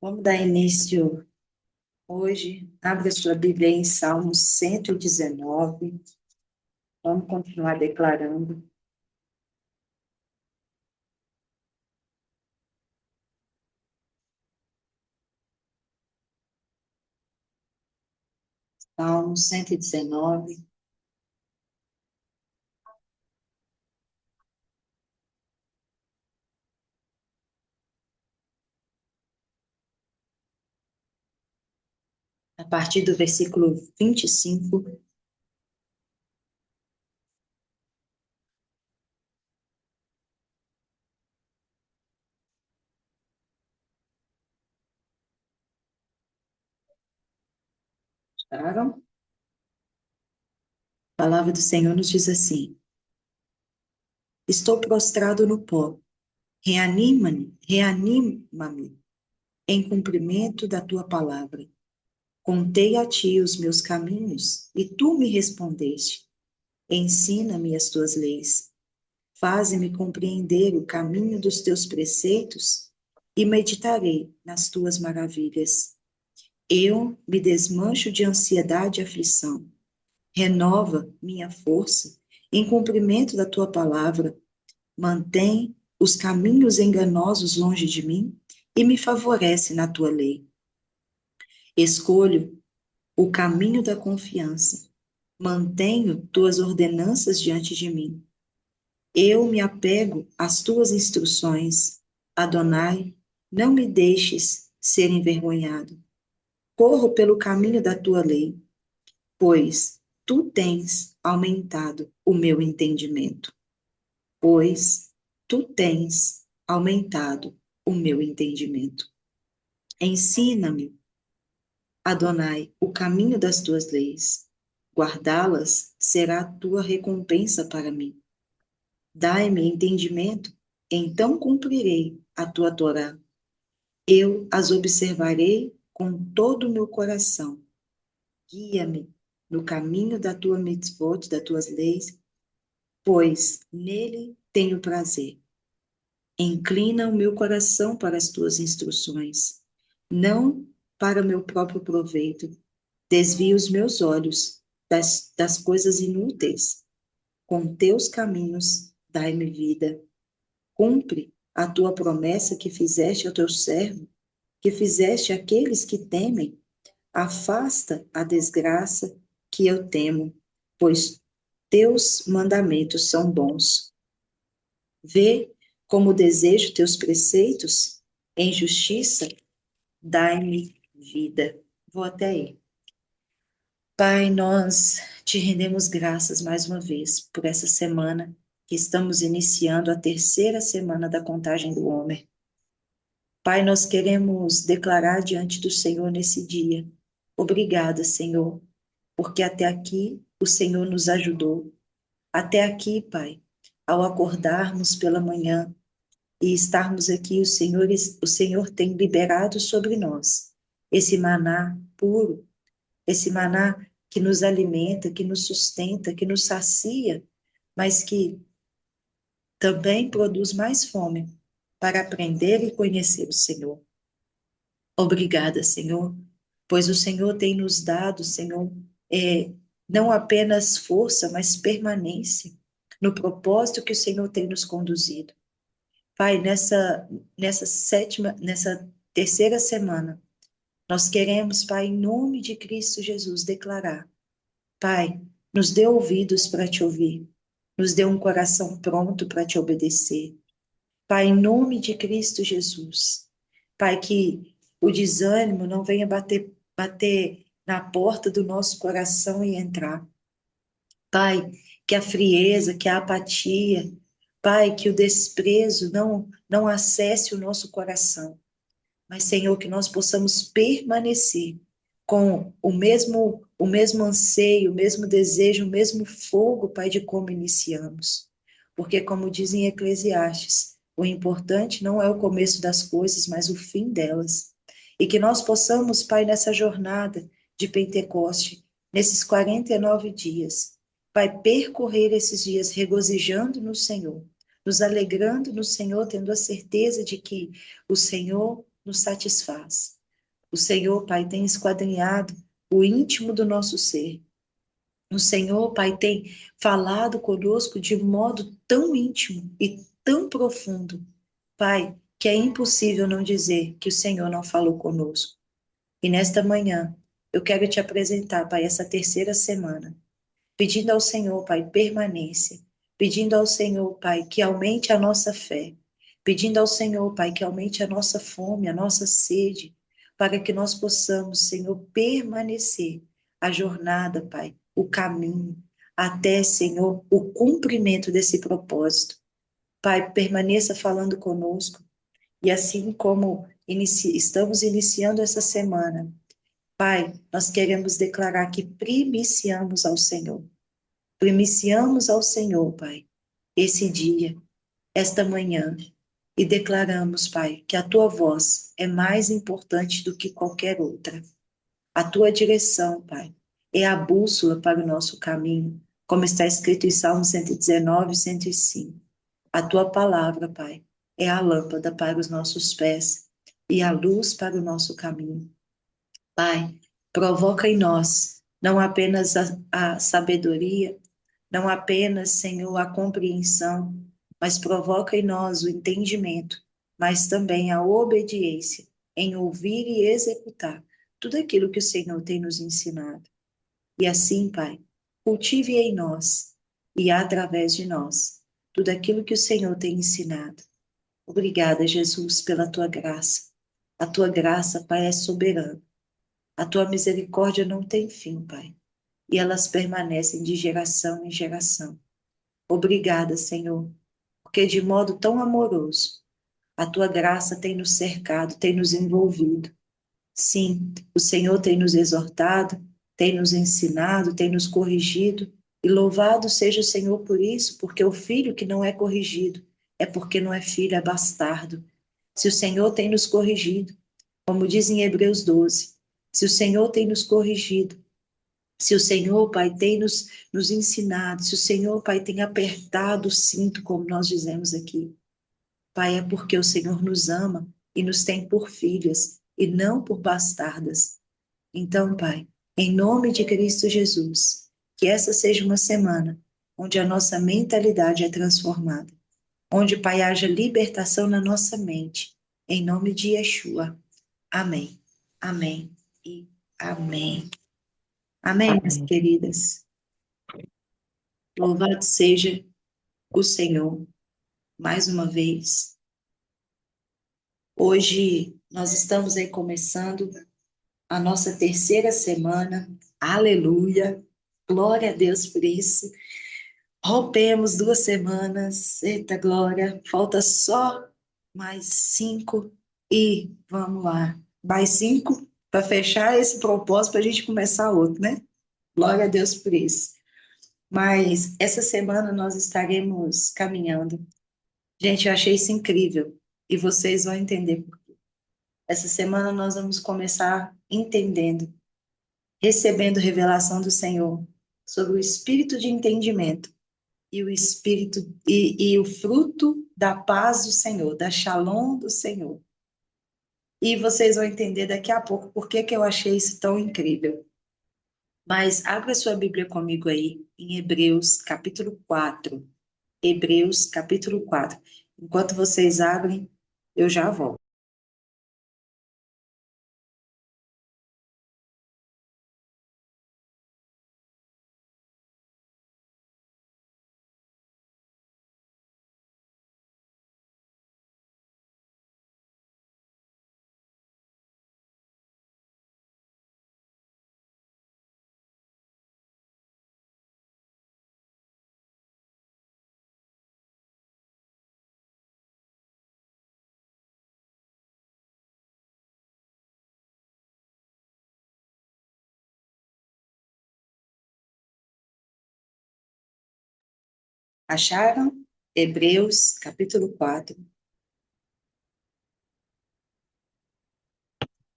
Vamos dar início hoje. Abra sua Bíblia em Salmos 119. Vamos continuar declarando. Salmos 119. A partir do versículo 25. Acharam? A palavra do Senhor nos diz assim: Estou prostrado no pó. Reanima-me em cumprimento da tua palavra. Contei a ti os meus caminhos, e tu me respondeste. Ensina-me as tuas leis. Faze-me compreender o caminho dos teus preceitos e meditarei nas tuas maravilhas. Eu me desmancho de ansiedade e aflição. Renova minha força em cumprimento da tua palavra. Mantém os caminhos enganosos longe de mim e me favorece na tua lei. Escolho o caminho da confiança. Mantenho tuas ordenanças diante de mim. Eu me apego às tuas instruções. Adonai, não me deixes ser envergonhado. Corro pelo caminho da tua lei, pois tu tens aumentado o meu entendimento. Pois tu tens aumentado o meu entendimento. Ensina-me, Adonai, o caminho das tuas leis. Guardá-las será a tua recompensa para mim. Dai-me entendimento, então cumprirei a tua Torá. Eu as observarei com todo o meu coração. Guia-me no caminho da tua mitzvot, das tuas leis, pois nele tenho prazer. Inclina o meu coração para as tuas instruções, não para o meu próprio proveito. Desvia os meus olhos das coisas inúteis. Com teus caminhos, dai-me vida. Cumpre a tua promessa que fizeste ao teu servo, que fizeste àqueles que temem. Afasta a desgraça que eu temo, pois teus mandamentos são bons. Vê como desejo teus preceitos, em justiça, dai-me vida. Vou até aí. Pai, nós te rendemos graças mais uma vez por essa semana que estamos iniciando a terceira semana da contagem do Homer. Pai, nós queremos declarar diante do Senhor nesse dia. Obrigada, Senhor, porque até aqui o Senhor nos ajudou. Até aqui, Pai, ao acordarmos pela manhã e estarmos aqui, o Senhor tem liberado sobre nós esse maná puro, esse maná que nos alimenta, que nos sustenta, que nos sacia, mas que também produz mais fome para aprender e conhecer o Senhor. Obrigada, Senhor, pois o Senhor tem nos dado, Senhor, é, não apenas força, mas permanência no propósito que o Senhor tem nos conduzido. Pai, nessa terceira semana, nós queremos, Pai, em nome de Cristo Jesus, declarar, Pai, nos dê ouvidos para te ouvir, nos dê um coração pronto para te obedecer. Pai, em nome de Cristo Jesus, Pai, que o desânimo não venha bater na porta do nosso coração e entrar. Pai, que a frieza, que a apatia, Pai, que o desprezo não acesse o nosso coração. Mas, Senhor, que nós possamos permanecer com o mesmo anseio, o mesmo desejo, o mesmo fogo, Pai, de como iniciamos. Porque, como dizem Eclesiastes, o importante não é o começo das coisas, mas o fim delas. E que nós possamos, Pai, nessa jornada de Pentecoste, nesses 49 dias, Pai, percorrer esses dias regozijando no Senhor, nos alegrando no Senhor, tendo a certeza de que o Senhor nos satisfaz. O Senhor, Pai, tem esquadrinhado o íntimo do nosso ser. O Senhor, Pai, tem falado conosco de modo tão íntimo e tão profundo, Pai, que é impossível não dizer que o Senhor não falou conosco. E nesta manhã, eu quero te apresentar, Pai, essa terceira semana, pedindo ao Senhor, Pai, permanência, pedindo ao Senhor, Pai, que aumente a nossa fé, pedindo ao Senhor, Pai, que aumente a nossa fome, a nossa sede, para que nós possamos, Senhor, permanecer a jornada, Pai, o caminho, até, Senhor, o cumprimento desse propósito. Pai, permaneça falando conosco, e assim como estamos iniciando essa semana, Pai, nós queremos declarar que primiciamos ao Senhor. Primiciamos ao Senhor, Pai, esse dia, esta manhã, e declaramos, Pai, que a tua voz é mais importante do que qualquer outra. A tua direção, Pai, é a bússola para o nosso caminho, como está escrito em Salmo 119, 105. A tua palavra, Pai, é a lâmpada para os nossos pés e a luz para o nosso caminho. Pai, provoca em nós não apenas a sabedoria, não apenas, Senhor, a compreensão, mas provoca em nós o entendimento, mas também a obediência em ouvir e executar tudo aquilo que o Senhor tem nos ensinado. E assim, Pai, cultive em nós e através de nós tudo aquilo que o Senhor tem ensinado. Obrigada, Jesus, pela tua graça. A tua graça, Pai, é soberana. A tua misericórdia não tem fim, Pai, e elas permanecem de geração em geração. Obrigada, Senhor, porque de modo tão amoroso, a tua graça tem nos cercado, tem nos envolvido. Sim, o Senhor tem nos exortado, tem nos ensinado, tem nos corrigido, e louvado seja o Senhor por isso, porque o filho que não é corrigido é porque não é filho, é bastardo. Se o Senhor tem nos corrigido, como diz em Hebreus 12, se o Senhor tem nos corrigido, se o Senhor, Pai, tem nos ensinado, se o Senhor, Pai, tem apertado o cinto, como nós dizemos aqui, Pai, é porque o Senhor nos ama e nos tem por filhas e não por bastardas. Então, Pai, em nome de Cristo Jesus, que essa seja uma semana onde a nossa mentalidade é transformada, onde, Pai, haja libertação na nossa mente, em nome de Yeshua. Amém, amém e amém. Amém, minhas Amém. queridas. Louvado seja o Senhor mais uma vez. Hoje nós estamos aí começando a nossa terceira semana. Aleluia! Glória a Deus por isso. Rompemos 2 semanas. Eita glória! Falta só mais 5 e vamos lá. Mais 5 para fechar esse propósito para a gente começar outro, né? Glória a Deus por isso. Mas essa semana nós estaremos caminhando. Gente, eu achei isso incrível e vocês vão entender. Essa semana nós vamos começar entendendo, recebendo revelação do Senhor sobre o espírito de entendimento e o espírito e o fruto da paz do Senhor, da Shalom do Senhor. E vocês vão entender daqui a pouco por que que eu achei isso tão incrível. Mas abra sua Bíblia comigo aí em Hebreus, capítulo 4. Hebreus, capítulo 4. Enquanto vocês abrem, eu já volto. Acharam? Hebreus, capítulo 4.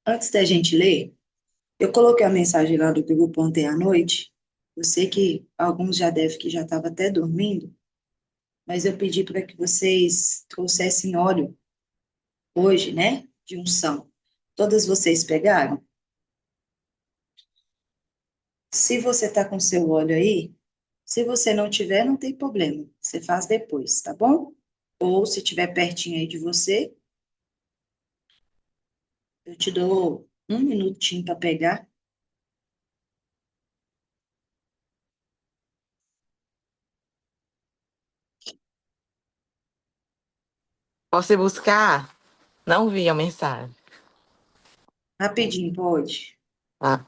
Antes da gente ler, eu coloquei a mensagem lá do grupo ontem à noite. Eu sei que alguns já devem que já estavam até dormindo, mas eu pedi para que vocês trouxessem óleo hoje, né? de unção. Todas vocês pegaram? Se você está com seu óleo aí, se você não tiver, não tem problema. Você faz depois, tá bom? Ou se tiver pertinho aí de você, eu te dou um minutinho para pegar. Posso ir buscar? Não vi a mensagem. Rapidinho, pode. Ah,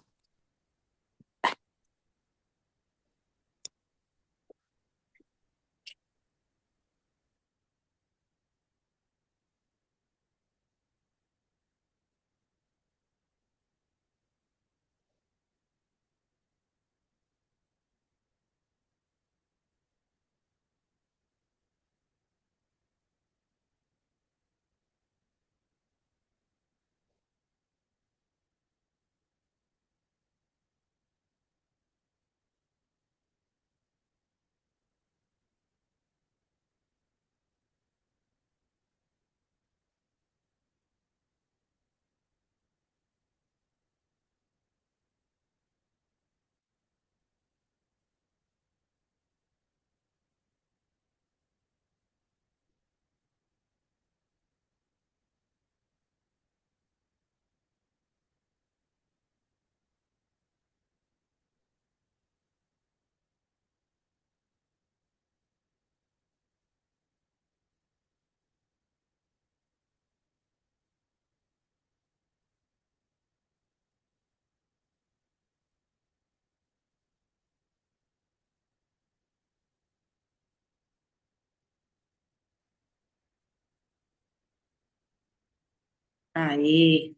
Aê,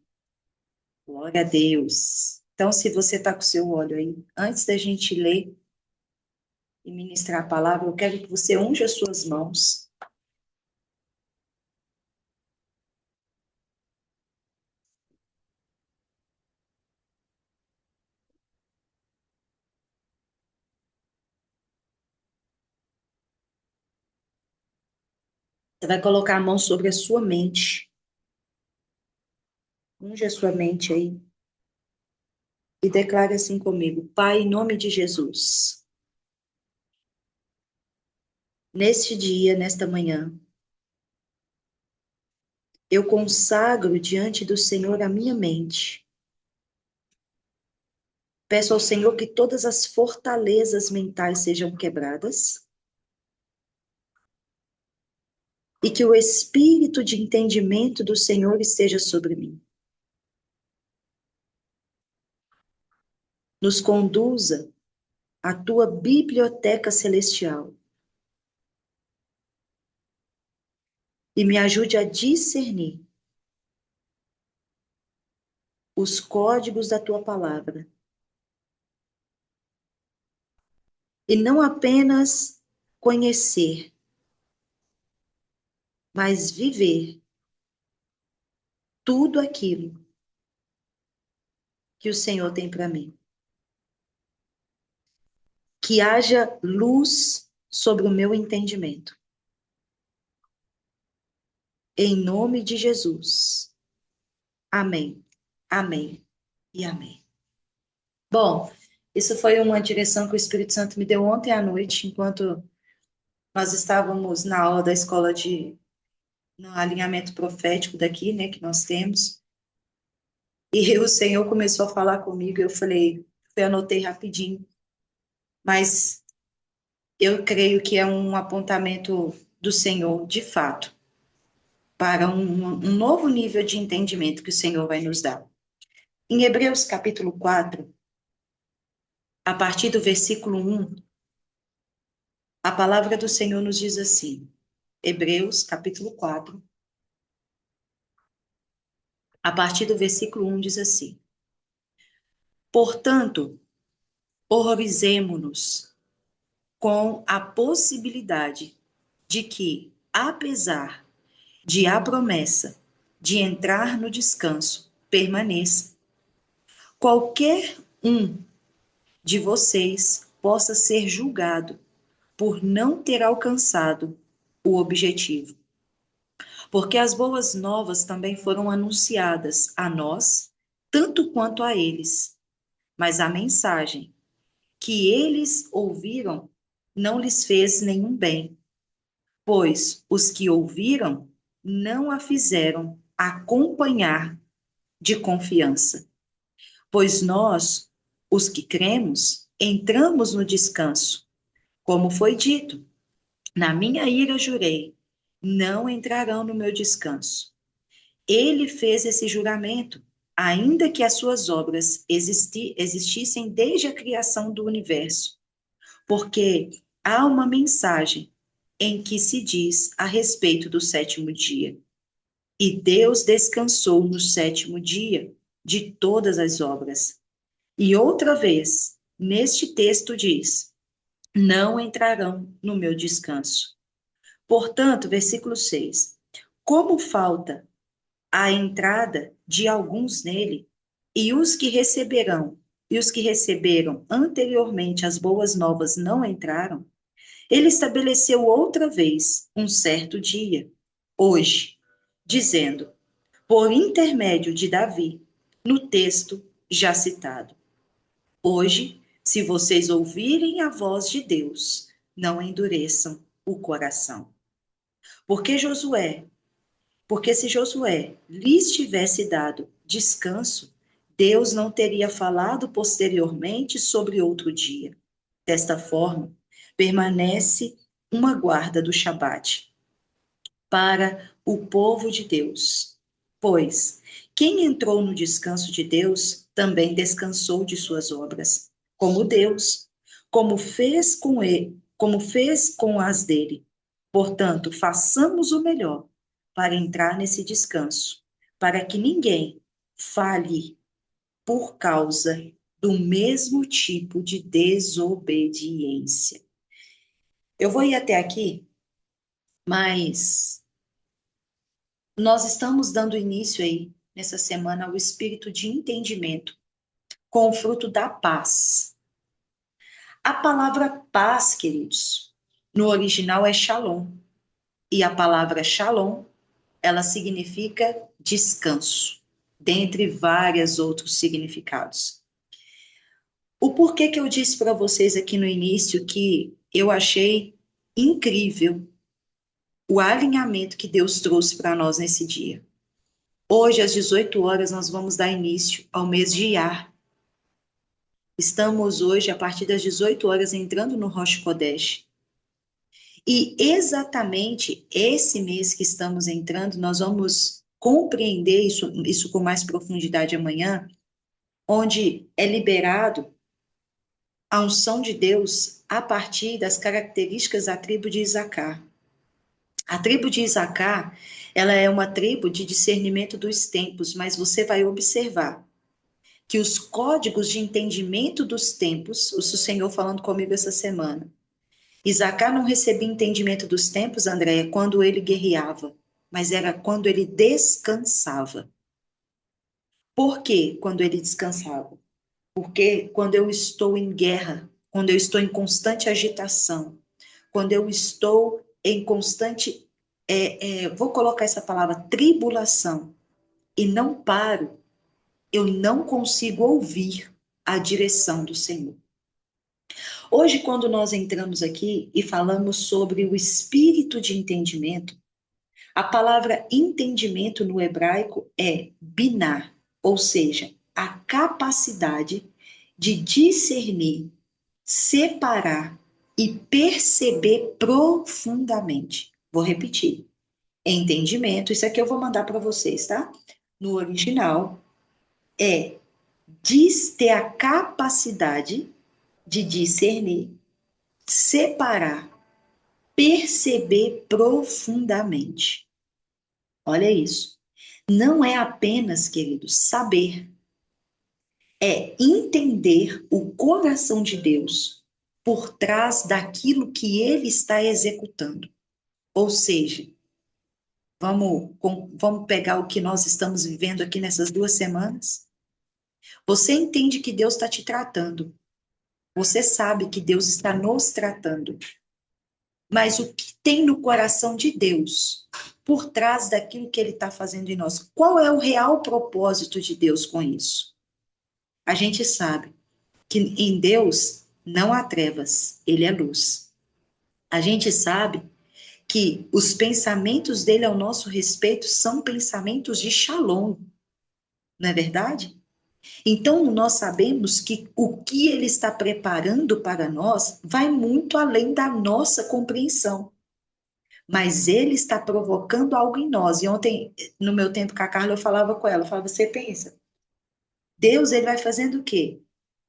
glória a Deus. Então, se você está com seu óleo aí, antes da gente ler e ministrar a palavra, eu quero que você unja as suas mãos. Você vai colocar a mão sobre a sua mente. Unja a sua mente aí e declare assim comigo: Pai, em nome de Jesus, neste dia, nesta manhã, eu consagro diante do Senhor a minha mente. Peço ao Senhor que todas as fortalezas mentais sejam quebradas e que o espírito de entendimento do Senhor esteja sobre mim. Nos conduza à tua biblioteca celestial e me ajude a discernir os códigos da tua palavra e não apenas conhecer, mas viver tudo aquilo que o Senhor tem para mim. Que haja luz sobre o meu entendimento. Em nome de Jesus. Amém. Amém e amém. Bom, isso foi uma direção que o Espírito Santo me deu ontem à noite, enquanto nós estávamos na aula da escola no alinhamento profético daqui, né, que nós temos. E o Senhor começou a falar comigo, eu falei, eu anotei rapidinho, mas eu creio que é um apontamento do Senhor, de fato, para um novo nível de entendimento que o Senhor vai nos dar. Em Hebreus capítulo 4, a partir do versículo 1, a palavra do Senhor nos diz assim, Hebreus capítulo 4, a partir do versículo 1 diz assim, portanto, horrorizemo-nos com a possibilidade de que, apesar de a promessa de entrar no descanso permaneça, qualquer um de vocês possa ser julgado por não ter alcançado o objetivo. Porque as boas novas também foram anunciadas a nós, tanto quanto a eles. Mas a mensagem que eles ouviram não lhes fez nenhum bem, pois os que ouviram não a fizeram acompanhar de confiança. Pois nós, os que cremos, entramos no descanso, como foi dito: na minha ira jurei, não entrarão no meu descanso. Ele fez esse juramento, ainda que as suas obras existissem desde a criação do universo, porque há uma mensagem em que se diz a respeito do sétimo dia. E Deus descansou no sétimo dia de todas as obras. E outra vez, neste texto diz: não entrarão no meu descanso. Portanto, versículo 6. Como falta a entrada de alguns nele, e os que receberão, e os que receberam anteriormente as boas novas não entraram, ele estabeleceu outra vez um certo dia, hoje, dizendo, por intermédio de Davi, no texto já citado: hoje, se vocês ouvirem a voz de Deus, não endureçam o coração. Porque Josué Porque se Josué lhes tivesse dado descanso, Deus não teria falado posteriormente sobre outro dia. Desta forma, permanece uma guarda do Shabat para o povo de Deus. Pois quem entrou no descanso de Deus também descansou de suas obras, como Deus, como fez com as dele. Portanto, façamos o melhor para entrar nesse descanso, para que ninguém fale por causa do mesmo tipo de desobediência. Eu vou ir até aqui, mas nós estamos dando início aí, nessa semana, ao espírito de entendimento, com o fruto da paz. A palavra paz, queridos, no original é shalom. E a palavra shalom, ela significa descanso, dentre vários outros significados. O porquê que eu disse para vocês aqui no início que eu achei incrível o alinhamento que Deus trouxe para nós nesse dia. Hoje, às 18 horas, nós vamos dar início ao mês de Iyar. Estamos hoje, a partir das 18 horas, entrando no Rosh Kodesh. E exatamente esse mês que estamos entrando, nós vamos compreender isso com mais profundidade amanhã, onde é liberado a unção de Deus a partir das características da tribo de Isacar. A tribo de Isacar, ela é uma tribo de discernimento dos tempos, mas você vai observar que os códigos de entendimento dos tempos, o Senhor falando comigo essa semana, Isacar não recebia entendimento dos tempos, Andréia, quando ele guerreava, mas era quando ele descansava. Por quê quando ele descansava? Porque quando eu estou em guerra, quando eu estou em constante agitação, quando eu estou em constante, vou colocar essa palavra, tribulação, e não paro, eu não consigo ouvir a direção do Senhor. Hoje, quando nós entramos aqui e falamos sobre o espírito de entendimento, a palavra entendimento no hebraico é binar, ou seja, a capacidade de discernir, separar e perceber profundamente. Vou repetir. Entendimento, isso aqui eu vou mandar para vocês, tá? No original, é ter a capacidade de discernir, separar, perceber profundamente. Olha isso. Não é apenas, queridos, saber, é entender o coração de Deus por trás daquilo que ele está executando. Ou seja, vamos pegar o que nós estamos vivendo aqui nessas 2 semanas? Você entende que Deus está te tratando. Você sabe que Deus está nos tratando. mas o que tem no coração de Deus, por trás daquilo que ele está fazendo em nós. Qual é o real propósito de Deus com isso? A gente sabe que em Deus não há trevas, ele é luz. A gente sabe que os pensamentos dele ao nosso respeito são pensamentos de Shalom, não é verdade? Então, nós sabemos que o que ele está preparando para nós vai muito além da nossa compreensão. Mas ele está provocando algo em nós. E ontem, no meu tempo com a Carla, eu falava com ela, eu falava, você pensa, Deus, ele vai fazendo o quê?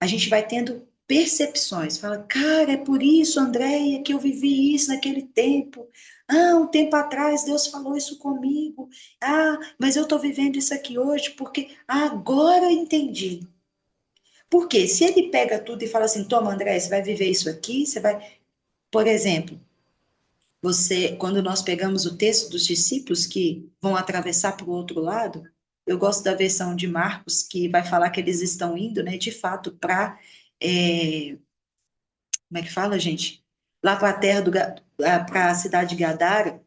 A gente vai tendo percepções. Fala, cara, é por isso, Andréia, que eu vivi isso naquele tempo. Ah, um tempo atrás Deus falou isso comigo. Ah, mas eu estou vivendo isso aqui hoje porque agora eu entendi. Porque se ele pega tudo e fala assim, toma, André, você vai viver isso aqui, você vai. Por exemplo, você, quando nós pegamos o texto dos discípulos que vão atravessar para o outro lado, eu gosto da versão de Marcos, que vai falar que eles estão indo, né, de fato, para. Como é que fala, gente? Lá para a terra para a cidade de Gadara.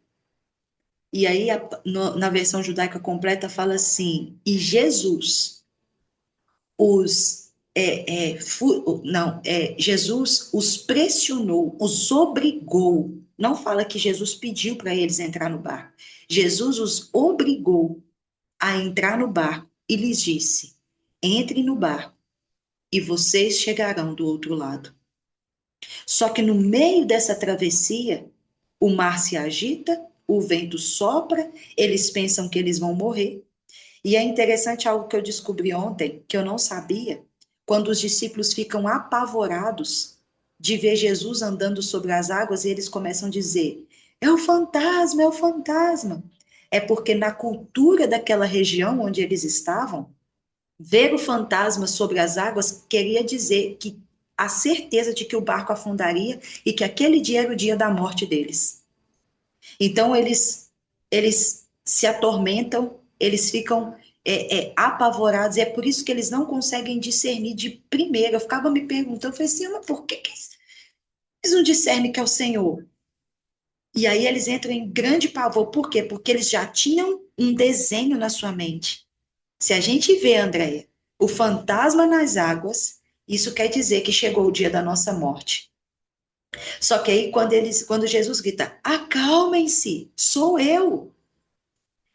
E aí, na versão judaica completa, fala assim: e Jesus os Jesus os pressionou, os obrigou. Não fala que Jesus pediu para eles entrar no barco. Jesus os obrigou a entrar no barco e lhes disse: entre no barco e vocês chegarão do outro lado. Só que no meio dessa travessia, o mar se agita, o vento sopra, eles pensam que eles vão morrer. E é interessante algo que eu descobri ontem, que eu não sabia, quando os discípulos ficam apavorados de ver Jesus andando sobre as águas e eles começam a dizer: é o fantasma, é o fantasma. É porque na cultura daquela região onde eles estavam, ver o fantasma sobre as águas queria dizer que a certeza de que o barco afundaria e que aquele dia era o dia da morte deles. Então eles se atormentam, eles ficam apavorados, e é por isso que eles não conseguem discernir de primeira. Eu ficava me perguntando, eu falei assim, mas por que eles não discernem que é o Senhor? E aí eles entram em grande pavor. Por quê? Porque eles já tinham um desenho na sua mente. Se a gente vê, Andréia, o fantasma nas águas, isso quer dizer que chegou o dia da nossa morte. Só que aí, quando Jesus grita, acalmem-se, sou eu.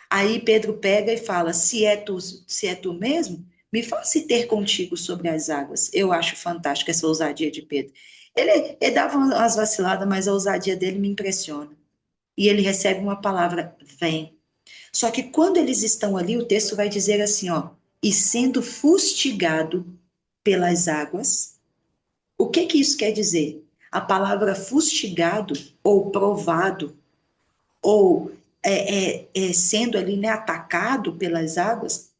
Aí Pedro pega e fala, se é tu mesmo, me faça ter contigo sobre as águas. Eu acho fantástico essa ousadia de Pedro. Ele dava umas vaciladas, mas a ousadia dele me impressiona. E ele recebe uma palavra, vem. Só que quando eles estão ali, o texto vai dizer assim, ó, e sendo fustigado pelas águas, o que que isso quer dizer? A palavra fustigado ou provado ou sendo ali, né, atacado pelas águas,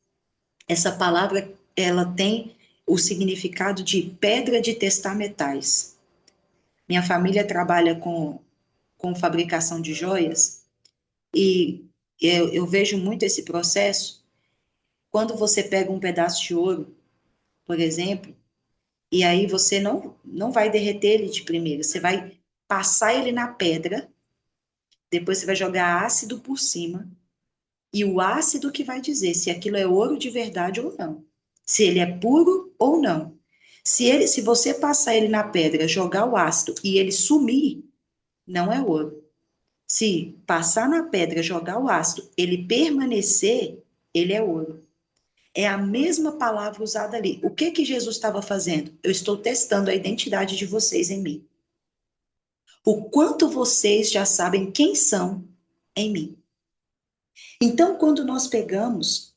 essa palavra ela tem o significado de pedra de testar metais. Minha família trabalha com fabricação de joias e eu vejo muito esse processo. Quando você pega um pedaço de ouro, por exemplo, e aí você não vai derreter ele de primeira, você vai passar ele na pedra, depois você vai jogar ácido por cima, e o ácido que vai dizer se aquilo é ouro de verdade ou não, se ele é puro ou não. Se você passar ele na pedra, jogar o ácido e ele sumir, não é ouro. Se passar na pedra, jogar o ácido, ele permanecer, ele é ouro. É a mesma palavra usada ali. O que que Jesus estava fazendo? Eu estou testando a identidade de vocês em mim. O quanto vocês já sabem quem são em mim. Então, quando nós pegamos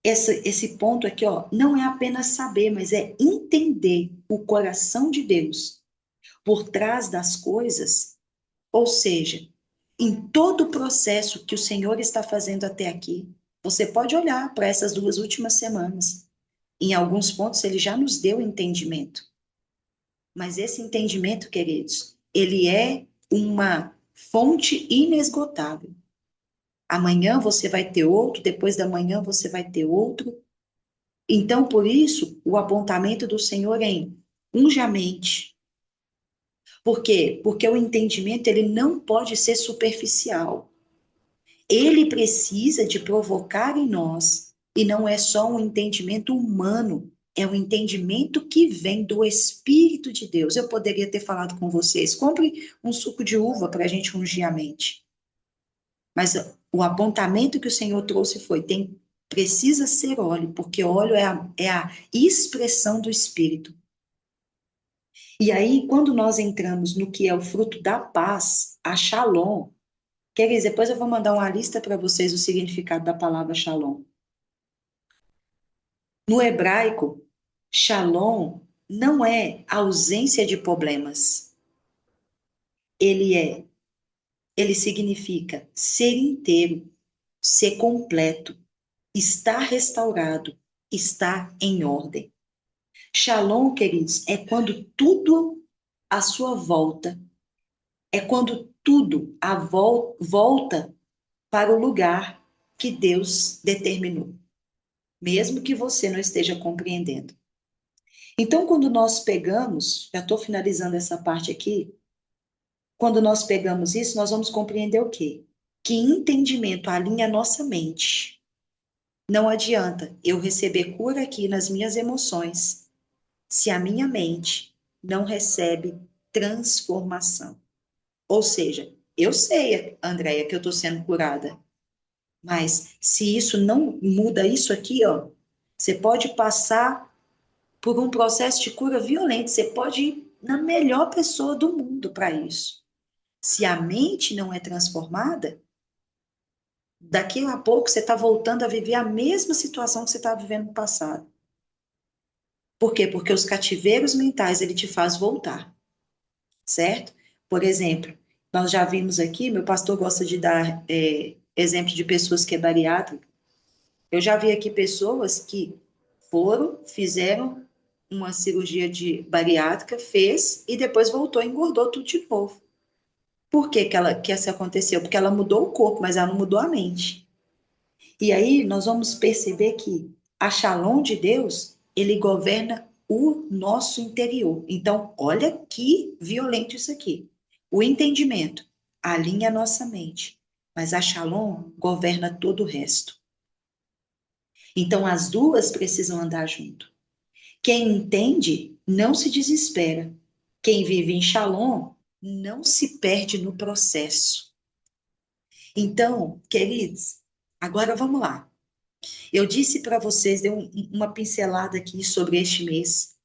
esse ponto aqui, ó, não é apenas saber, mas é entender o coração de Deus por trás das coisas, ou seja, em todo o processo que o Senhor está fazendo até aqui, você pode olhar para essas 2 últimas semanas. Em alguns pontos ele já nos deu entendimento. Mas esse entendimento, queridos, ele é uma fonte inesgotável. Amanhã você vai ter outro, depois da manhã você vai ter outro. Então, por isso, o apontamento do Senhor é em unja a mente, Por quê? Porque o entendimento ele não pode ser superficial. Ele precisa de provocar em nós, e não é só um entendimento humano, é um entendimento que vem do Espírito de Deus. Eu poderia ter falado com vocês, compre um suco de uva para a gente ungir a mente. Mas o apontamento que o Senhor trouxe foi, precisa ser óleo, porque óleo é a expressão do Espírito. E aí, quando nós entramos no que é o fruto da paz, a Shalom, quer dizer, depois eu vou mandar uma lista para vocês do significado da palavra Shalom. No hebraico, Shalom não é ausência de problemas. Ele significa ser inteiro, ser completo, estar restaurado, estar em ordem. Shalom, queridos, é quando tudo à sua volta, é quando tudo volta para o lugar que Deus determinou, mesmo que você não esteja compreendendo. Então, quando nós pegamos, já estou finalizando essa parte aqui, quando nós pegamos isso, nós vamos compreender o quê? Que entendimento alinha a nossa mente. Não adianta eu receber cura aqui nas minhas emoções, se a minha mente não recebe transformação. Ou seja, eu sei, Andréia, que eu estou sendo curada, mas se isso não muda isso aqui, ó, você pode passar por um processo de cura violento, você pode ir na melhor pessoa do mundo para isso. Se a mente não é transformada, daqui a pouco você está voltando a viver a mesma situação que você estava vivendo no passado. Por quê? Porque os cativeiros mentais, ele te faz voltar, certo? Por exemplo, nós já vimos aqui, meu pastor gosta de dar exemplo de pessoas que é bariátrica. Eu já vi aqui pessoas que fizeram uma cirurgia de bariátrica, fez e depois voltou e engordou tudo de novo. Por que isso aconteceu? Porque ela mudou o corpo, mas ela não mudou a mente. E aí nós vamos perceber que a Shalom de Deus, ele governa o nosso interior. Então, olha que violento isso aqui. O entendimento alinha a nossa mente, mas a Shalom governa todo o resto. Então, as duas precisam andar junto. Quem entende não se desespera. Quem vive em Shalom não se perde no processo. Então, queridos, agora vamos lá. Eu disse para vocês, dei uma pincelada aqui sobre este mês,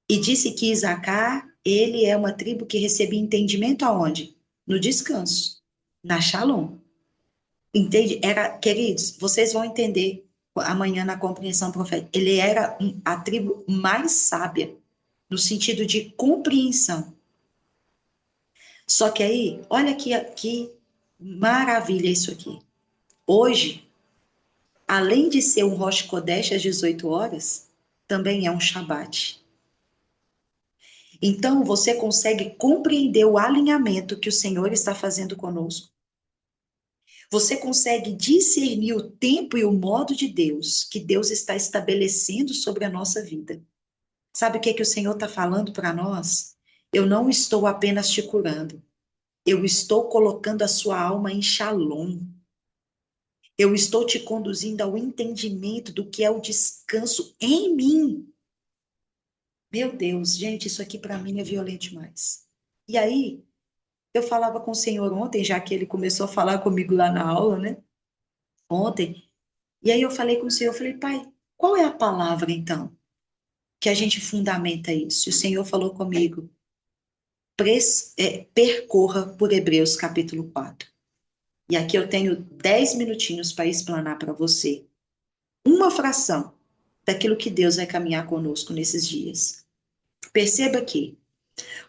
e disse que Isacar, ele é uma tribo que recebia entendimento aonde? No descanso, na Shalom. Entende? Queridos, vocês vão entender amanhã na compreensão profética. Ele era a tribo mais sábia, no sentido de compreensão. Só que aí, olha que maravilha isso aqui. Hoje, além de ser um Rosh Kodesh às 18 horas, também é um Shabat. Então, você consegue compreender o alinhamento que o Senhor está fazendo conosco. Você consegue discernir o tempo e o modo de Deus, que Deus está estabelecendo sobre a nossa vida. Sabe o que o Senhor está falando para nós? Eu não estou apenas te curando. Eu estou colocando a sua alma em shalom. Eu estou te conduzindo ao entendimento do que é o descanso em mim. Meu Deus, gente, isso aqui para mim é violento demais. E aí, eu falava com o Senhor ontem, já que ele começou a falar comigo lá na aula, né? Ontem. E aí eu falei com o Senhor, eu falei, pai, qual é a palavra então que a gente fundamenta isso? E o Senhor falou comigo, percorra por Hebreus capítulo 4. E aqui eu tenho 10 minutinhos para explanar para você uma fração daquilo que Deus vai caminhar conosco nesses dias. Perceba que,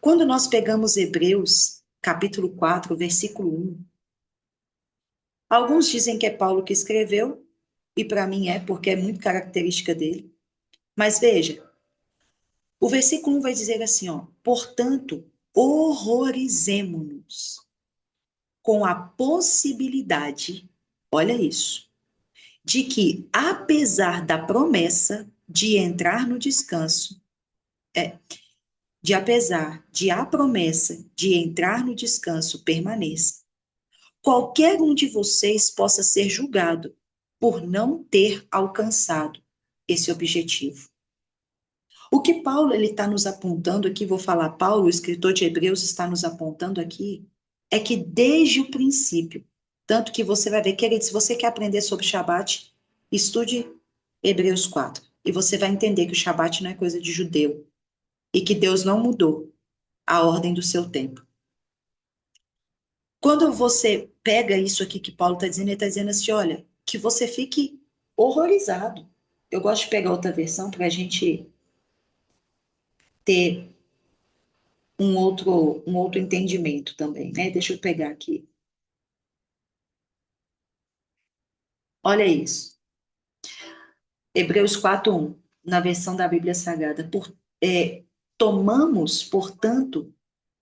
quando nós pegamos Hebreus, capítulo 4, versículo 1, alguns dizem que é Paulo que escreveu, e para mim porque é muito característica dele. Mas veja, o versículo 1 vai dizer assim, ó, portanto, horrorizemo-nos com a possibilidade, olha isso, de que, apesar da promessa de entrar no descanso, de apesar de a promessa de entrar no descanso permaneça, qualquer um de vocês possa ser julgado por não ter alcançado esse objetivo. O que Paulo ele está nos apontando aqui, vou falar, Paulo, o escritor de Hebreus, está nos apontando aqui, é que desde o princípio, tanto que você vai ver, querido, se você quer aprender sobre Shabat, estude Hebreus 4, e você vai entender que o Shabat não é coisa de judeu, e que Deus não mudou a ordem do seu tempo. Quando você pega isso aqui que Paulo está dizendo, ele está dizendo assim, olha, que você fique horrorizado. Eu gosto de pegar outra versão para a gente ter um outro entendimento também, né? Deixa eu pegar aqui. Olha isso. Hebreus 4:1, na versão da Bíblia Sagrada. Tomamos, portanto,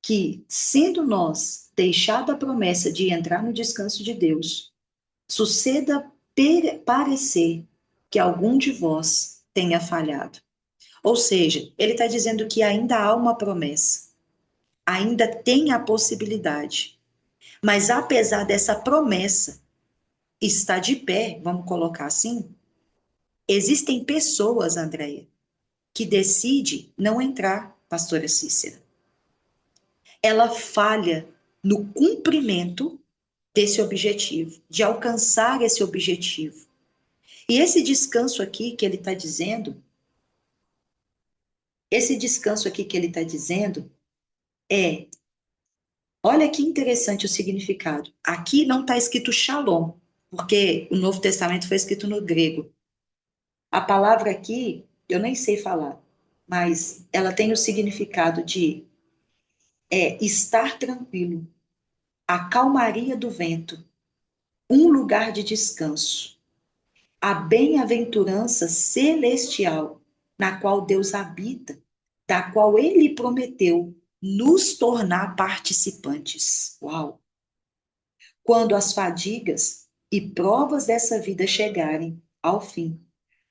que, sendo nós deixada a promessa de entrar no descanso de Deus, suceda parecer que algum de vós tenha falhado. Ou seja, ele está dizendo que ainda há uma promessa, ainda tem a possibilidade. Mas apesar dessa promessa estar de pé, vamos colocar assim, existem pessoas, Andréia, que decidem não entrar, pastora Cícera. Ela falha no cumprimento desse objetivo, de alcançar esse objetivo. E esse descanso aqui que ele está dizendo, é, olha que interessante o significado. Aqui não está escrito shalom, porque o Novo Testamento foi escrito no grego. A palavra aqui, eu nem sei falar, mas ela tem o significado de estar tranquilo, a calmaria do vento, um lugar de descanso, a bem-aventurança celestial na qual Deus habita, da qual ele prometeu nos tornar participantes. Uau! Quando as fadigas e provas dessa vida chegarem ao fim,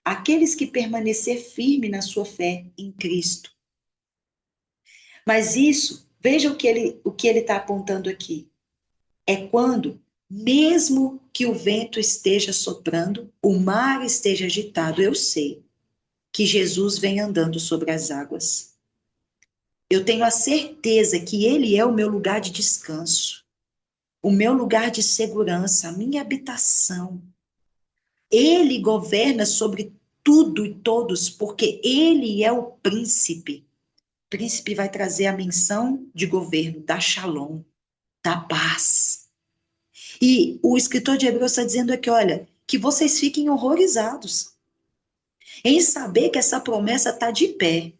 aqueles que permanecer firme na sua fé em Cristo. Mas isso, veja o que ele está apontando aqui. É quando, mesmo que o vento esteja soprando, o mar esteja agitado, eu sei que Jesus vem andando sobre as águas. Eu tenho a certeza que ele é o meu lugar de descanso, o meu lugar de segurança, a minha habitação. Ele governa sobre tudo e todos, porque ele é o príncipe. O príncipe vai trazer a menção de governo da Shalom, da paz. E o escritor de Hebreus está dizendo aqui, olha, que vocês fiquem horrorizados em saber que essa promessa está de pé.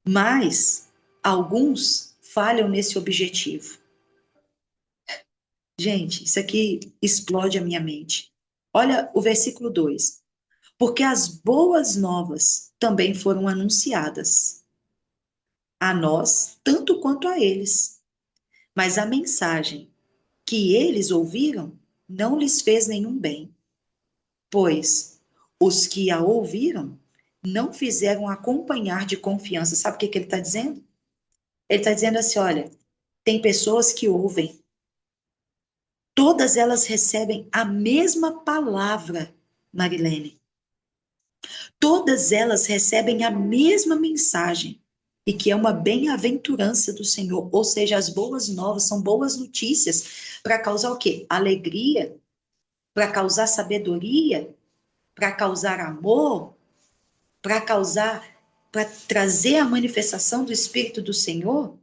Mas alguns falham nesse objetivo. Gente, isso aqui explode a minha mente. Olha o versículo 2. Porque as boas novas também foram anunciadas a nós, tanto quanto a eles. Mas a mensagem que eles ouviram não lhes fez nenhum bem, pois os que a ouviram não fizeram acompanhar de confiança. Sabe o que ele está dizendo? Ele está dizendo assim: olha, tem pessoas que ouvem, todas elas recebem a mesma palavra, Marilene. Todas elas recebem a mesma mensagem, e que é uma bem-aventurança do Senhor, ou seja, as boas novas são boas notícias para causar o quê? Alegria, para causar sabedoria, para causar amor, para trazer a manifestação do Espírito do Senhor.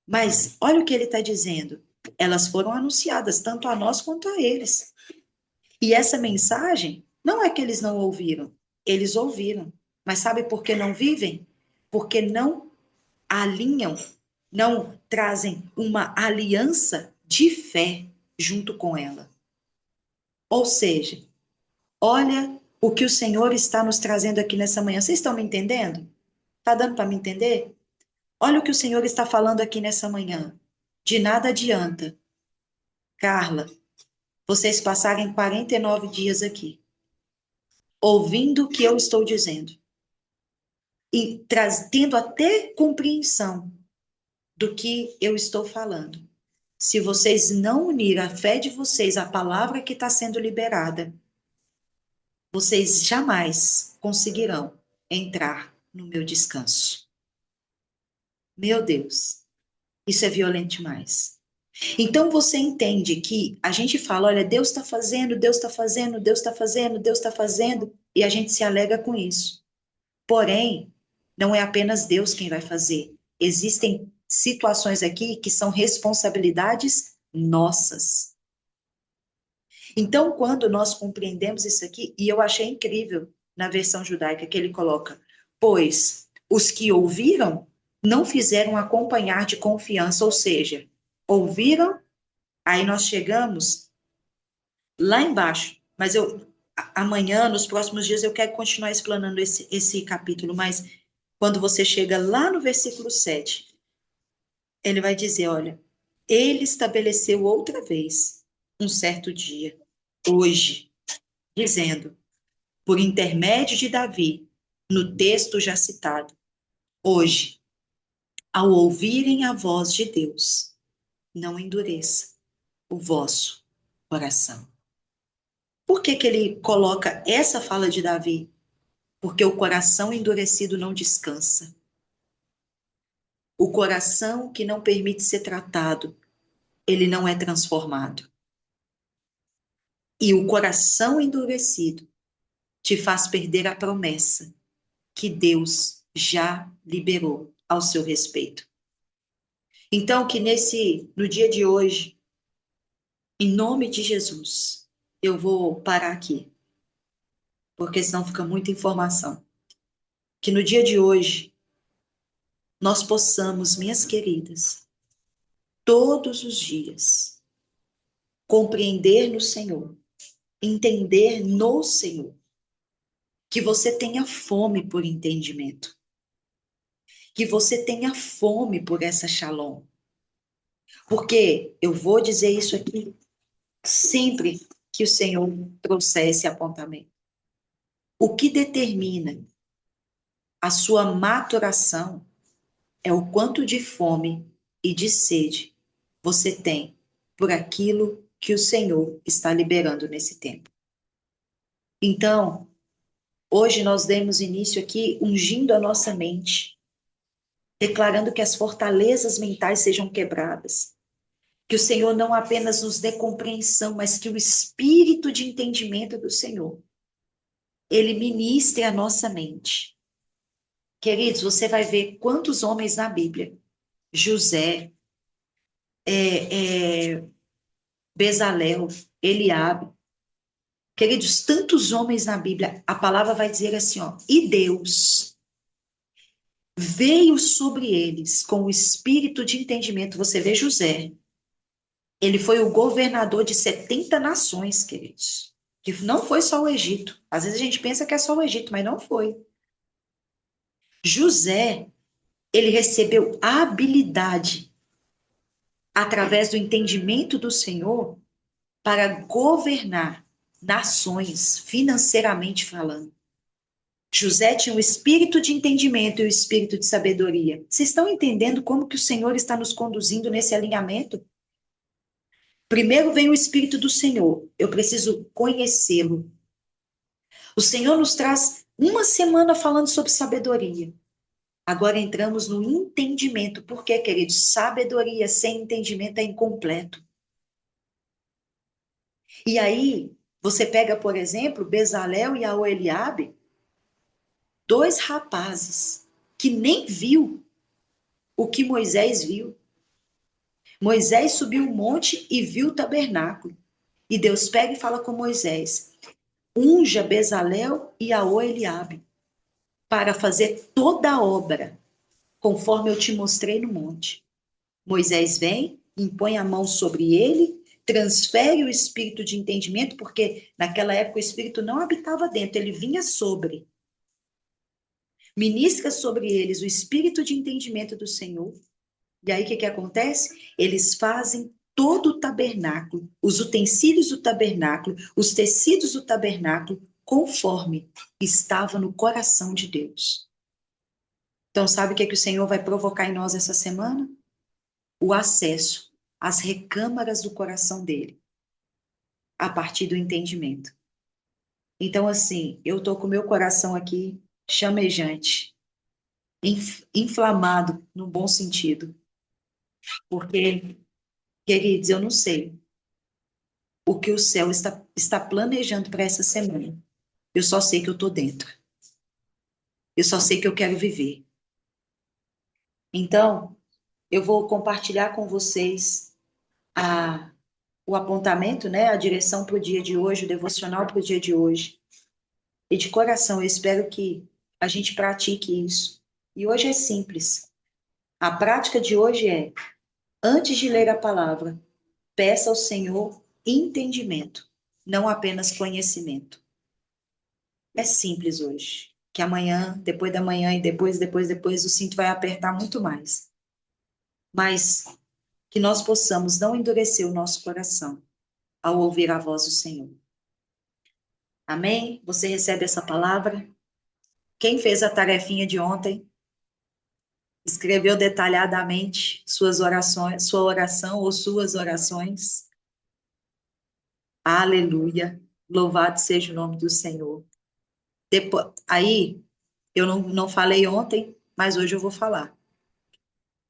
Mas olha o que ele está dizendo. Elas foram anunciadas tanto a nós quanto a eles. E essa mensagem não é que eles não ouviram, eles ouviram. Mas sabe por que não vivem? Porque não alinham, não trazem uma aliança de fé junto com ela. Ou seja, olha o que o Senhor está nos trazendo aqui nessa manhã. Vocês estão me entendendo? Está dando para me entender? Olha o que o Senhor está falando aqui nessa manhã. De nada adianta, Carla, vocês passarem 49 dias aqui, ouvindo o que eu estou dizendo, e tendo até compreensão do que eu estou falando. Se vocês não unirem a fé de vocês à palavra que está sendo liberada, vocês jamais conseguirão entrar no meu descanso. Meu Deus, isso é violento demais. Então você entende que a gente fala, olha, Deus está fazendo, Deus está fazendo, Deus está fazendo, Deus está fazendo, e a gente se alega com isso. Porém, não é apenas Deus quem vai fazer. Existem situações aqui que são responsabilidades nossas. Então, quando nós compreendemos isso aqui, e eu achei incrível na versão judaica que ele coloca, pois os que ouviram não fizeram acompanhar de confiança, ou seja, ouviram, aí nós chegamos lá embaixo, mas amanhã, nos próximos dias, eu quero continuar explanando esse capítulo, mas quando você chega lá no versículo 7, ele vai dizer, olha, ele estabeleceu outra vez um certo dia, hoje, dizendo, por intermédio de Davi, no texto já citado, hoje, ao ouvirem a voz de Deus, não endureça o vosso coração. Por que que ele coloca essa fala de Davi? Porque o coração endurecido não descansa. O coração que não permite ser tratado, ele não é transformado. E o coração endurecido te faz perder a promessa que Deus já liberou ao seu respeito. Então, que no dia de hoje, em nome de Jesus, eu vou parar aqui, porque senão fica muita informação. Que no dia de hoje, nós possamos, minhas queridas, todos os dias, compreender no Senhor, entender no Senhor, que você tenha fome por entendimento, que você tenha fome por essa shalom. Porque eu vou dizer isso aqui sempre que o Senhor trouxer esse apontamento. O que determina a sua maturação é o quanto de fome e de sede você tem por aquilo que o Senhor está liberando nesse tempo. Então, hoje nós demos início aqui ungindo a nossa mente, declarando que as fortalezas mentais sejam quebradas, que o Senhor não apenas nos dê compreensão, mas que o espírito de entendimento do Senhor, ele ministre a nossa mente. Queridos, você vai ver quantos homens na Bíblia, José, Bezalel, Eliabe, queridos, tantos homens na Bíblia, a palavra vai dizer assim, ó, e Deus veio sobre eles com o espírito de entendimento. Você vê José, ele foi o governador de 70 nações, queridos, que não foi só o Egito. Às vezes a gente pensa que é só o Egito, mas não foi. José, ele recebeu a habilidade, através do entendimento do Senhor, para governar nações, financeiramente falando. José tinha o espírito de entendimento e o espírito de sabedoria. Vocês estão entendendo como que o Senhor está nos conduzindo nesse alinhamento? Primeiro vem o espírito do Senhor. Eu preciso conhecê-lo. O Senhor nos traz uma semana falando sobre sabedoria. Agora entramos no entendimento. Por quê, queridos? Sabedoria sem entendimento é incompleto. E aí, você pega, por exemplo, Bezalel e Aholiabe, dois rapazes que nem viu o que Moisés viu. Moisés subiu o monte e viu o tabernáculo. E Deus pega e fala com Moisés, unja Bezalel e Aholiabe para fazer toda a obra, conforme eu te mostrei no monte. Moisés vem, impõe a mão sobre ele, transfere o espírito de entendimento, porque naquela época o espírito não habitava dentro, ele vinha sobre. Ministra sobre eles o espírito de entendimento do Senhor. E aí o que acontece? Eles fazem todo o tabernáculo, os utensílios do tabernáculo, os tecidos do tabernáculo, conforme estava no coração de Deus. Então, sabe o que é que o Senhor vai provocar em nós essa semana? O acesso às recâmaras do coração dele, a partir do entendimento. Então, assim, eu tô com o meu coração aqui chamejante, inflamado, no bom sentido, porque, queridos, eu não sei o que o céu está planejando para essa semana. Eu só sei que eu tô dentro. Eu só sei que eu quero viver. Então, eu vou compartilhar com vocês o apontamento, né, a direção para o dia de hoje, o devocional para o dia de hoje. E de coração, eu espero que a gente pratique isso. E hoje é simples. A prática de hoje é, antes de ler a palavra, peça ao Senhor entendimento, não apenas conhecimento. É simples hoje. Que amanhã, depois da manhã e depois, o cinto vai apertar muito mais. Mas que nós possamos não endurecer o nosso coração ao ouvir a voz do Senhor. Amém? Você recebe essa palavra? Quem fez a tarefinha de ontem? Escreveu detalhadamente suas orações, sua oração ou suas orações? Aleluia! Louvado seja o nome do Senhor. Depois, aí, eu não falei ontem, mas hoje eu vou falar.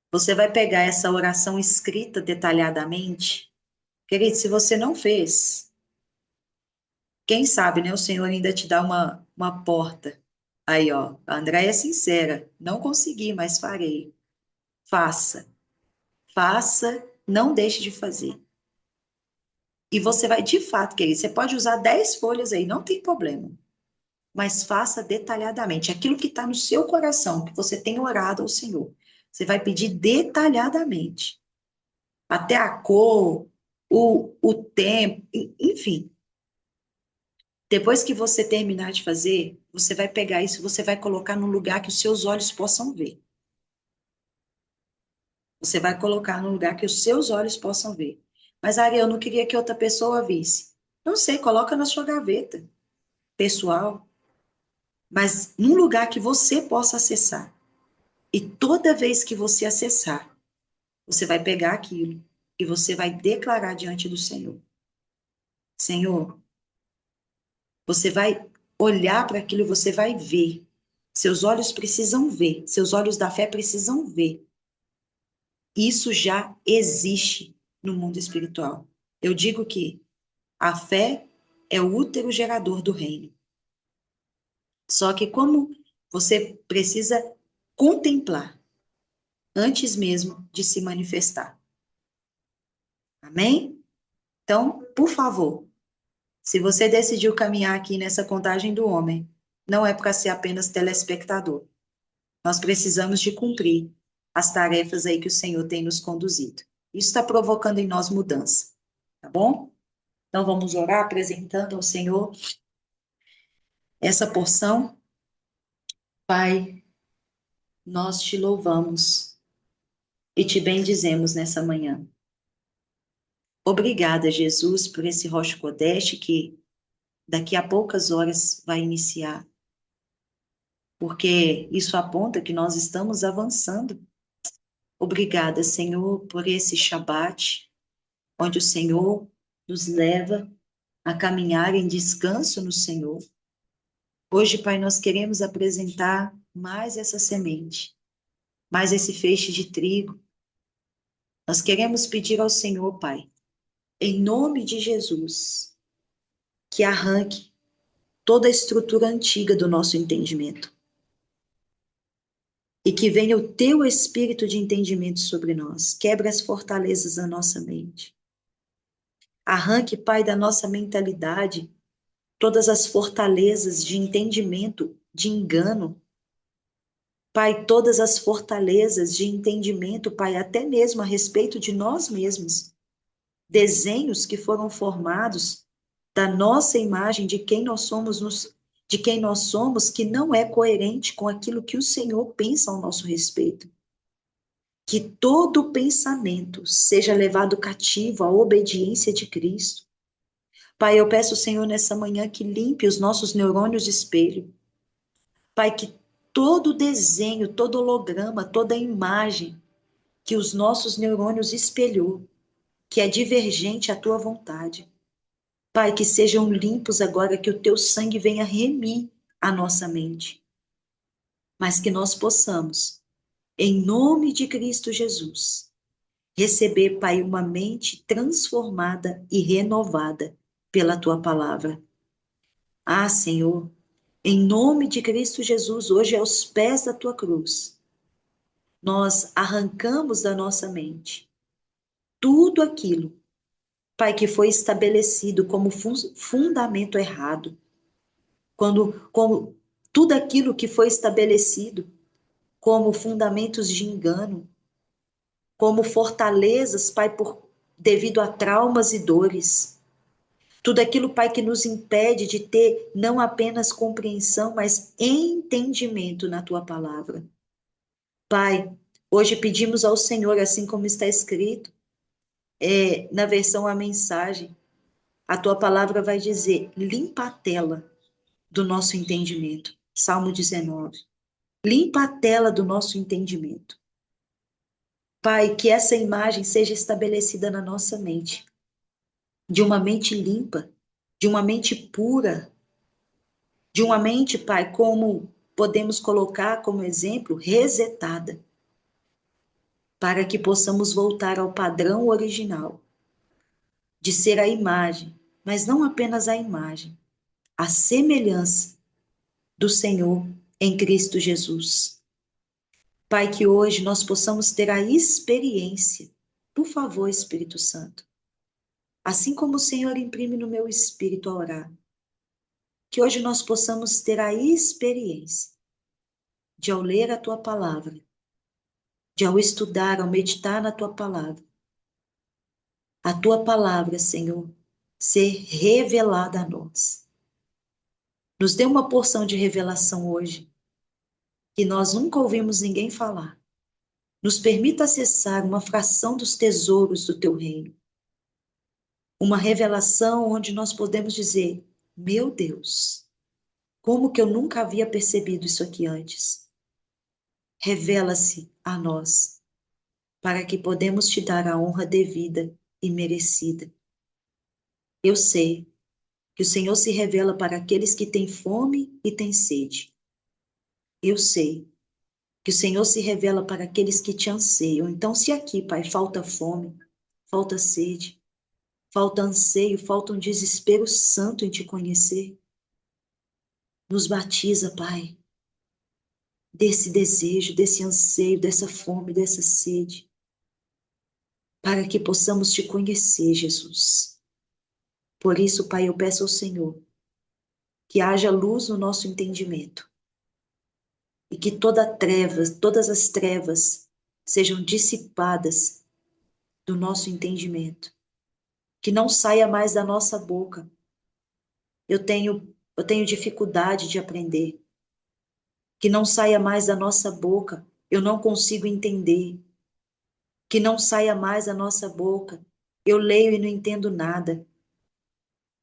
Você vai pegar essa oração escrita detalhadamente. Querido, se você não fez, quem sabe, né? O Senhor ainda te dá uma porta. Aí, ó, a Andréia é sincera. Não consegui, mas farei. Faça. Faça, não deixe de fazer. E você vai, de fato, querido, você pode usar 10 folhas aí, não tem problema. Mas faça detalhadamente. Aquilo que está no seu coração, que você tem orado ao Senhor. Você vai pedir detalhadamente. Até a cor, o tempo, enfim. Depois que você terminar de fazer, você vai pegar isso, você vai colocar num lugar que os seus olhos possam ver. Você vai colocar num lugar que os seus olhos possam ver. Mas, Ari, eu não queria que outra pessoa visse. Não sei, coloca na sua gaveta pessoal, mas num lugar que você possa acessar. E toda vez que você acessar, você vai pegar aquilo e você vai declarar diante do Senhor. Senhor, você vai olhar para aquilo, você vai ver. Seus olhos precisam ver, seus olhos da fé precisam ver. Isso já existe no mundo espiritual. Eu digo que a fé é o útero gerador do reino. Só que como você precisa contemplar antes mesmo de se manifestar. Amém? Então, por favor, se você decidiu caminhar aqui nessa contagem do homem, não é para ser apenas telespectador. Nós precisamos de cumprir as tarefas aí que o Senhor tem nos conduzido. Isso está provocando em nós mudança, tá bom? Então vamos orar apresentando ao Senhor essa porção. Pai, nós te louvamos e te bendizemos nessa manhã. Obrigada, Jesus, por esse Rosh Kodesh que daqui a poucas horas vai iniciar, porque isso aponta que nós estamos avançando. Obrigada, Senhor, por esse Shabat, onde o Senhor nos leva a caminhar em descanso no Senhor. Hoje, Pai, nós queremos apresentar mais essa semente, mais esse feixe de trigo. Nós queremos pedir ao Senhor, Pai, em nome de Jesus, que arranque toda a estrutura antiga do nosso entendimento e que venha o teu espírito de entendimento sobre nós. Quebre as fortalezas da nossa mente. Arranque, Pai, da nossa mentalidade todas as fortalezas de entendimento, de engano. Pai, todas as fortalezas de entendimento, Pai, até mesmo a respeito de nós mesmos. Desenhos que foram formados da nossa imagem, de quem nós somos, de quem nós somos, que não é coerente com aquilo que o Senhor pensa ao nosso respeito. Que todo pensamento seja levado cativo à obediência de Cristo. Pai, eu peço, Senhor, nessa manhã que limpe os nossos neurônios de espelho. Pai, que todo desenho, todo holograma, toda imagem que os nossos neurônios espelhou, que é divergente à tua vontade. Pai, que sejam limpos agora, que o teu sangue venha remir a nossa mente, mas que nós possamos, em nome de Cristo Jesus, receber, Pai, uma mente transformada e renovada pela tua palavra. Ah, Senhor, em nome de Cristo Jesus, hoje aos pés da tua cruz, nós arrancamos da nossa mente tudo aquilo, Pai, que foi estabelecido como fundamento errado, como tudo aquilo que foi estabelecido como fundamentos de engano, como fortalezas, Pai, devido a traumas e dores. Tudo aquilo, Pai, que nos impede de ter não apenas compreensão, mas entendimento na tua palavra. Pai, hoje pedimos ao Senhor, assim como está escrito, na versão A Mensagem, a tua palavra vai dizer: limpa a tela do nosso entendimento. Salmo 19. Limpa a tela do nosso entendimento. Pai, que essa imagem seja estabelecida na nossa mente, de uma mente limpa, de uma mente pura, de uma mente, Pai, como podemos colocar como exemplo, resetada, para que possamos voltar ao padrão original, de ser a imagem, mas não apenas a imagem, a semelhança do Senhor em Cristo Jesus. Pai, que hoje nós possamos ter a experiência, por favor, Espírito Santo, assim como o Senhor imprime no meu espírito a orar, que hoje nós possamos ter a experiência de, ao ler a tua palavra, de ao estudar, ao meditar na tua palavra, a tua palavra, Senhor, ser revelada a nós. Nos dê uma porção de revelação hoje, que nós nunca ouvimos ninguém falar. Nos permita acessar uma fração dos tesouros do teu reino. Uma revelação onde nós podemos dizer: meu Deus, como que eu nunca havia percebido isso aqui antes? Revela-se a nós, para que podemos te dar a honra devida e merecida. Eu sei que o Senhor se revela para aqueles que têm fome e têm sede. Eu sei que o Senhor se revela para aqueles que te anseiam. Então, se aqui, Pai, falta fome, falta sede, falta anseio, falta um desespero santo em te conhecer, nos batiza, Pai, desse desejo, desse anseio, dessa fome, dessa sede, para que possamos te conhecer, Jesus. Por isso, Pai, eu peço ao Senhor que haja luz no nosso entendimento e que todas as trevas sejam dissipadas do nosso entendimento, que não saia mais da nossa boca. Eu tenho dificuldade de aprender. Que não saia mais da nossa boca. Eu não consigo entender. Que não saia mais da nossa boca. Eu leio e não entendo nada.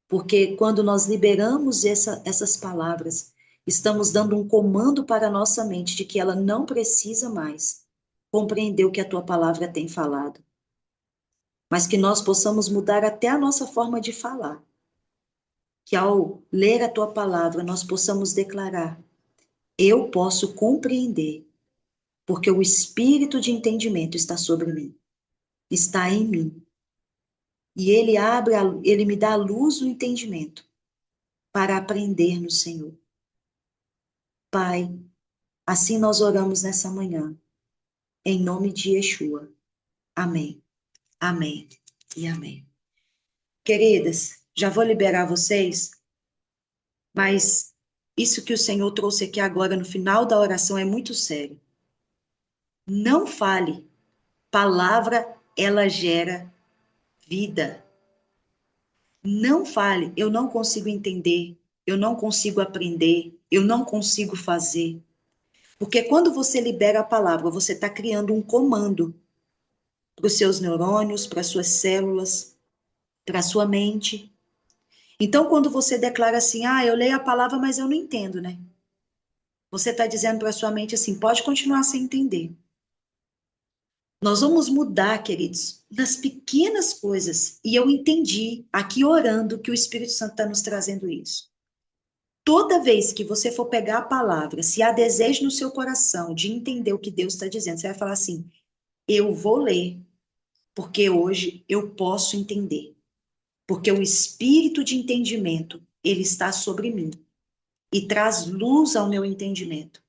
Porque quando nós liberamos essas palavras, estamos dando um comando para a nossa mente de que ela não precisa mais compreender o que a tua palavra tem falado. Mas que nós possamos mudar até a nossa forma de falar. Que ao ler a tua palavra, nós possamos declarar: eu posso compreender, porque o espírito de entendimento está sobre mim, está em mim. E ele me dá a luz do entendimento para aprender no Senhor. Pai, assim nós oramos nessa manhã, em nome de Yeshua. Amém, amém e amém. Queridas, já vou liberar vocês, mas isso que o Senhor trouxe aqui agora no final da oração é muito sério. Não fale, palavra ela gera vida. Não fale, eu não consigo entender, eu não consigo aprender, eu não consigo fazer. Porque quando você libera a palavra, você está criando um comando para os seus neurônios, para as suas células, para a sua mente. Então, quando você declara assim, eu leio a palavra, mas eu não entendo, né? Você está dizendo para sua mente assim, pode continuar sem entender. Nós vamos mudar, queridos, nas pequenas coisas. E eu entendi, aqui orando, que o Espírito Santo está nos trazendo isso. Toda vez que você for pegar a palavra, se há desejo no seu coração de entender o que Deus está dizendo, você vai falar assim: eu vou ler, porque hoje eu posso entender. Porque o espírito de entendimento, ele está sobre mim e traz luz ao meu entendimento.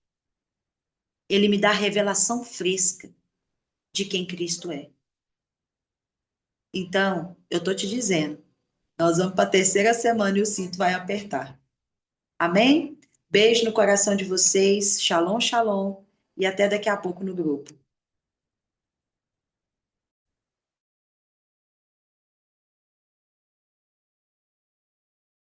Ele me dá revelação fresca de quem Cristo é. Então, eu estou te dizendo, nós vamos para a terceira semana e o cinto vai apertar. Amém? Beijo no coração de vocês, shalom, shalom, e até daqui a pouco no grupo.